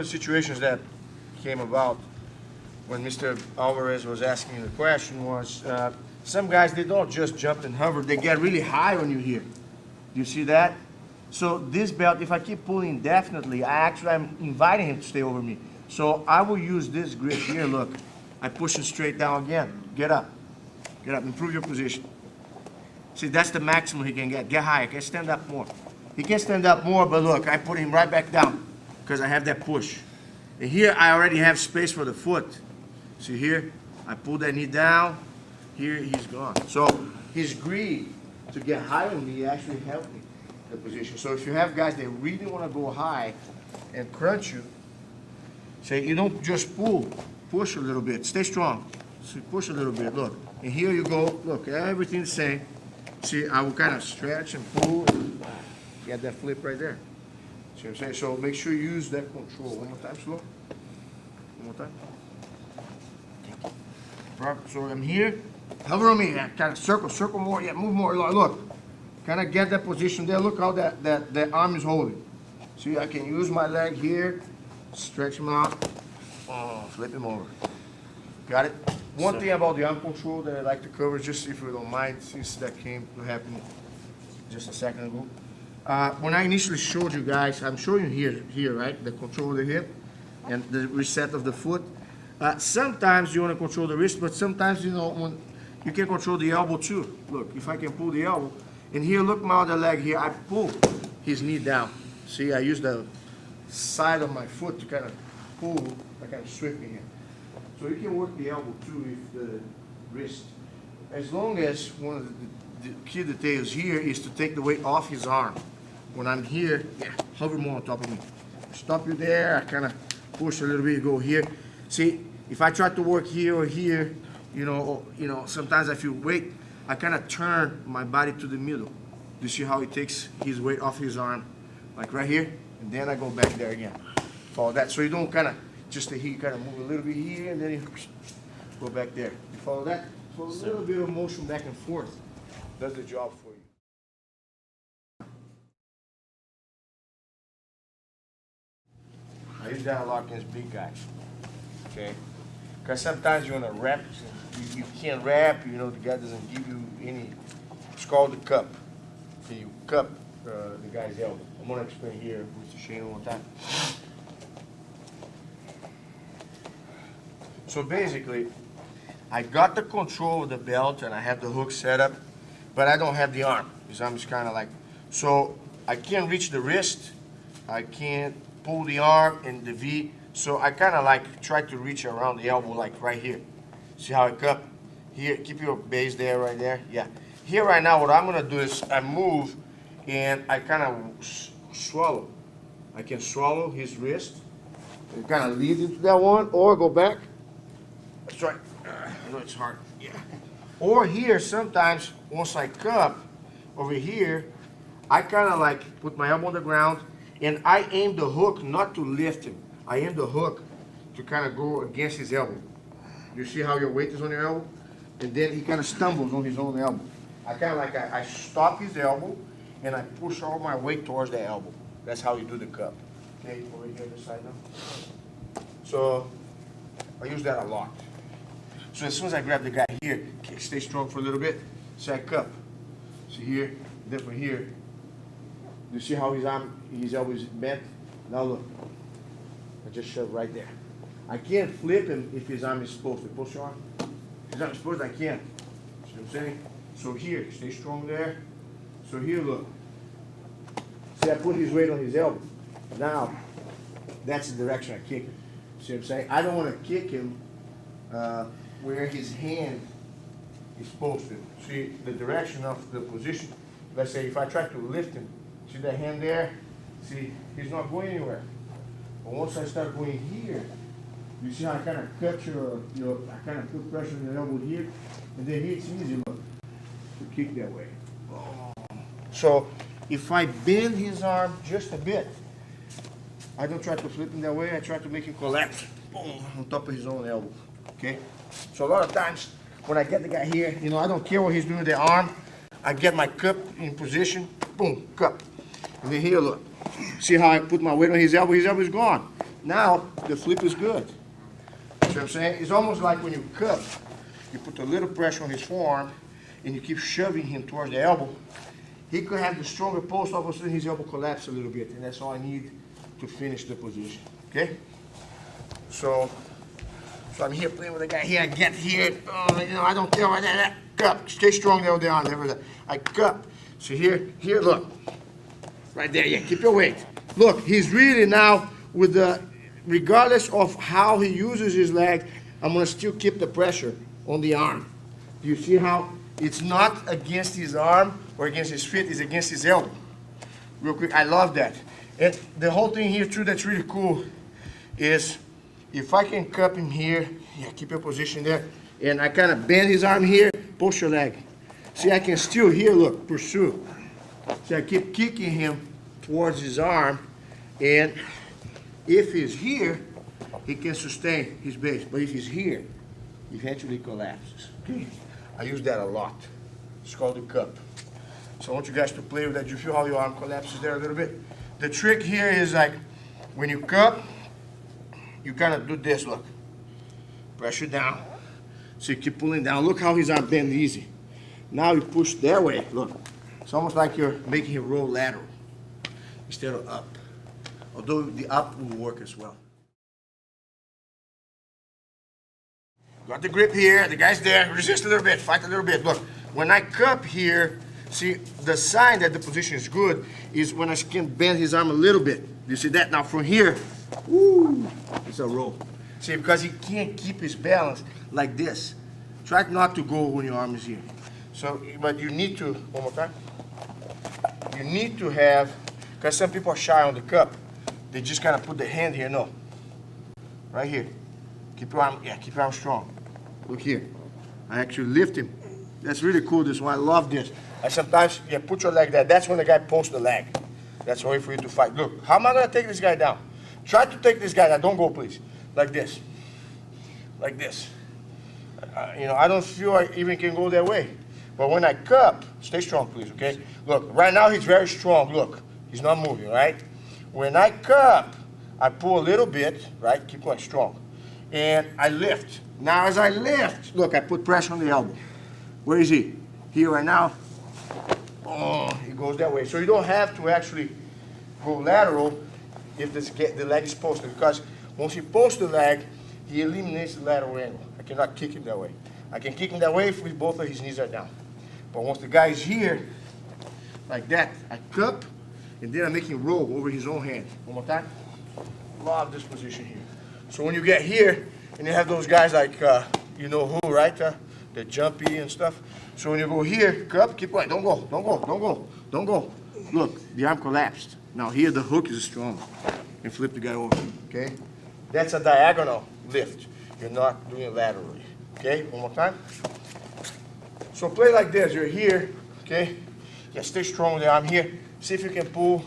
the situations that came about when Mr. Alvarez was asking the question was, some guys, they don't just jump and hover, they get really high on you here. Do you see that? So this belt, if I keep pulling indefinitely, I'm inviting him to stay over me. So I will use this grip here, look. I push him straight down again. Get up, improve your position. See, that's the maximum he can get. Get high, he can stand up more. He can stand up more, but look, I put him right back down because I have that push. And here I already have space for the foot. See here, I pull that knee down, here he's gone. So his greed to get high on me actually helped me the position. So if you have guys that really want to go high and crunch you, say you don't just pull, push a little bit, stay strong. So push a little bit, look. And here you go, look, everything's the same. See, I will kind of stretch and pull and get that flip right there. See what I'm saying? So make sure you use that control. One more time, slow. One more time. So I'm here, hover on me, yeah, kind of circle more, yeah, move more, look. Kind of get that position there, look how that arm is holding. See, I can use my leg here, stretch him out, flip him over. Got it? One thing about the arm control that I like to cover, just if you don't mind, since that came to happen just a second ago. When I initially showed you guys, I'm showing you here, right? The control of the hip and the reset of the foot. Sometimes you want to control the wrist, but sometimes, you know, when you can control the elbow too. Look, if I can pull the elbow, and here, look my other leg here, I pull his knee down. See, I use the side of my foot to kind of pull, like I'm sweeping here. So you can work the elbow too if the wrist. As long as one of the key details here is to take the weight off his arm. When I'm here, yeah, hover more on top of me. Stop you there, I kind of push a little bit, go here. See, if I try to work here or here, you know, sometimes I feel weight, I kind of turn my body to the middle. You see how he takes his weight off his arm, like right here, and then I go back there again. Follow that, so you don't kind of just stay here, you kind of move a little bit here, and then you go back there. You follow that? So a little bit of motion back and forth does the job for you. I use that a lot against big guys. Okay, because sometimes you want to wrap, you can't wrap, you know, the guy doesn't give you any, it's called the cup. Okay, you cup the guy's elbow. I'm going to explain here, Mr. Shane, one time. So basically, I got the control of the belt and I have the hook set up, but I don't have the arm. His arm is kind of like, so I can't reach the wrist, I can't pull the arm and the V. So I kind of like try to reach around the elbow, like right here. See how I cup? Here, keep your base there, right there. Yeah. Here right now, what I'm gonna do is I move and I kind of swallow. I can swallow his wrist and kind of lead into that one, or go back. That's right. I know it's hard. Yeah. Or here, sometimes once I cup over here, I kind of like put my elbow on the ground and I aim the hook not to lift him. I aim the hook to kind of go against his elbow. You see how your weight is on your elbow? And then he kind of stumbles on his own elbow. I kind of like, I stop his elbow and I push all my weight towards the elbow. That's how you do the cup. Okay, over here this side now. So I use that a lot. So as soon as I grab the guy here, okay, stay strong for a little bit, so I cup. See here, then from here, you see how his elbow is bent? Now look. I just shove right there. I can't flip him if his arm is supposed to. Push your arm. If his arm is supposed, I can't. See what I'm saying? So here, stay strong there. So here, look. See, I put his weight on his elbow. Now, that's the direction I kick him. See what I'm saying? I don't want to kick him where his hand is supposed to. See, the direction of the position. Let's say if I try to lift him, see that hand there? See, he's not going anywhere. But once I start going here, you see how I kind of cut I kind of put pressure on the elbow here, and then here it's easy, look, to kick that way. So if I bend his arm just a bit, I don't try to flip him that way, I try to make him collapse, boom, on top of his own elbow, okay? So a lot of times, when I get the guy here, you know, I don't care what he's doing with the arm, I get my cup in position, boom, cup. And then here, look. See how I put my weight on his elbow is gone. Now, the flip is good. See what I'm saying? It's almost like when you cup, you put a little pressure on his forearm, and you keep shoving him towards the elbow. He could have the stronger post, all of a sudden his elbow collapse a little bit, and that's all I need to finish the position, okay? So I'm here playing with the guy here, I get here, you know, I don't care about that, cup, stay strong there on the arm, never. I cup. So here, look, right there, yeah, keep your weight. Look, he's really now, with the, regardless of how he uses his leg, I'm gonna still keep the pressure on the arm. Do you see how it's not against his arm or against his feet, it's against his elbow? Real quick, I love that. And the whole thing here too that's really cool is if I can cup him here, yeah, keep your position there, and I kind of bend his arm here, push your leg. See, I can still here, look, pursue. See, I keep kicking him towards his arm, and if he's here, he can sustain his base. But if he's here, he eventually collapses. Okay? I use that a lot. It's called the cup. So I want you guys to play with that. You feel how your arm collapses there a little bit? The trick here is like, when you cup, you kind of do this, look. Pressure down. So you keep pulling down. Look how his arm bends easy. Now you push that way, look. It's almost like you're making him roll lateral instead of up. Although the up will work as well. Got the grip here, the guy's there, resist a little bit, fight a little bit. Look, when I cup here, see, the sign that the position is good is when I can bend his arm a little bit. You see that? Now from here, woo, it's a roll. See, because he can't keep his balance like this. Try not to go when your arm is here. So, but you need to, one more time. You need to have, because some people are shy on the cup. They just kind of put the hand here, no. Right here. Keep your arm, yeah, keep your arm strong. Look here. I actually lift him. That's really cool, this one. I love this. I sometimes, yeah, put your leg there. That's when the guy posts the leg. That's a way for you to fight. Look, how am I going to take this guy down? Try to take this guy down. Don't go, please. Like this. Like this. You know, I don't feel I even can go that way. But when I cup, stay strong, please, okay? Look, right now he's very strong. Look, he's not moving, right? When I cup, I pull a little bit, right? Keep going strong. And I lift. Now as I lift, look, I put pressure on the elbow. Where is he? Here right now. Oh, he goes that way. So you don't have to actually go lateral if the leg is posted, because once he posts the leg, he eliminates the lateral angle. I cannot kick him that way. I can kick him that way if both of his knees are down. But once the guy is here, like that, I cup, and then I make him roll over his own hand. One more time. Love this position here. So when you get here, and you have those guys like, you know who, right? The jumpy and stuff. So when you go here, cup, keep going. Don't go, don't go, don't go, don't go. Look, the arm collapsed. Now here the hook is strong. And flip the guy over, okay? That's a diagonal lift. You're not doing it laterally, okay? One more time. So play like this. You're here, okay? Yeah, stay strong with the arm here. See if you can pull.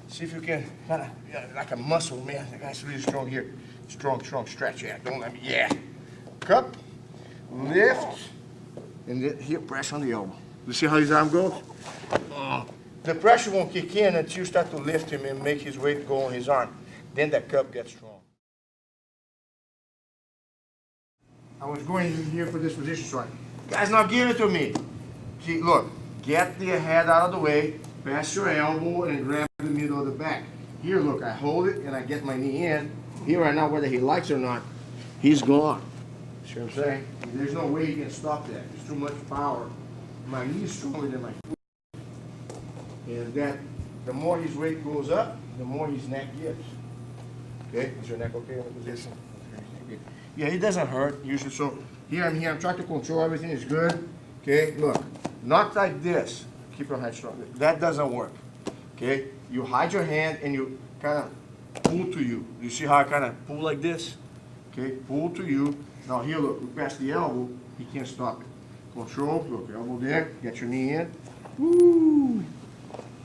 See if you can kind of, yeah, like a muscle, man. That guy's really strong here. Strong, strong stretch. Yeah, don't let me, yeah. Cup, lift, and then here, press on the elbow. You see how his arm goes? The pressure won't kick in until you start to lift him and make his weight go on his arm. Then that cup gets strong. I was going in here for this position, so guys, now give it to me. See, look, get the head out of the way, pass your elbow, and grab the middle of the back. Here, look, I hold it, and I get my knee in. Here right now, whether he likes it or not, he's gone. See what I'm saying? There's no way he can stop that. There's too much power. My knee is stronger than my foot. And that, the more his weight goes up, the more his neck gives. Okay, is your neck okay in the position? Yeah, it doesn't hurt usually. So here I'm trying to control everything is good. Okay, look, not like this. Keep your head strong. That doesn't work. Okay, you hide your hand and you kind of pull to you. You see how I kind of pull like this? Okay, pull to you. Now here, look, we pass the elbow. He can't stop it. Control. Look, elbow there. Get your knee in. Woo!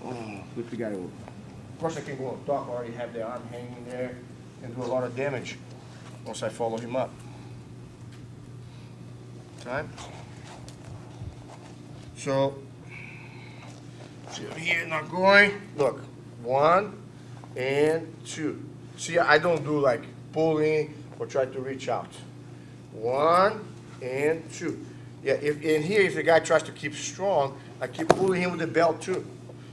Oh, flip the guy over. Of course, I can go on top. I already have the arm hanging there and do a lot of damage once I follow him up. Time. So, see over here, not going. Look, 1 and 2. See, I don't do like pulling or try to reach out. 1 and 2. Yeah, in here, if the guy tries to keep strong, I keep pulling him with the belt too.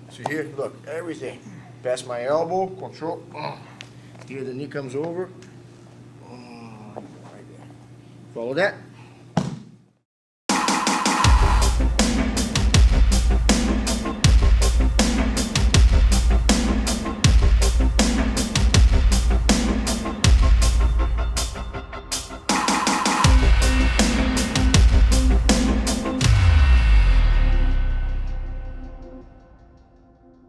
So here, look, everything. Pass my elbow, control. Here the knee comes over. Right there. Follow that.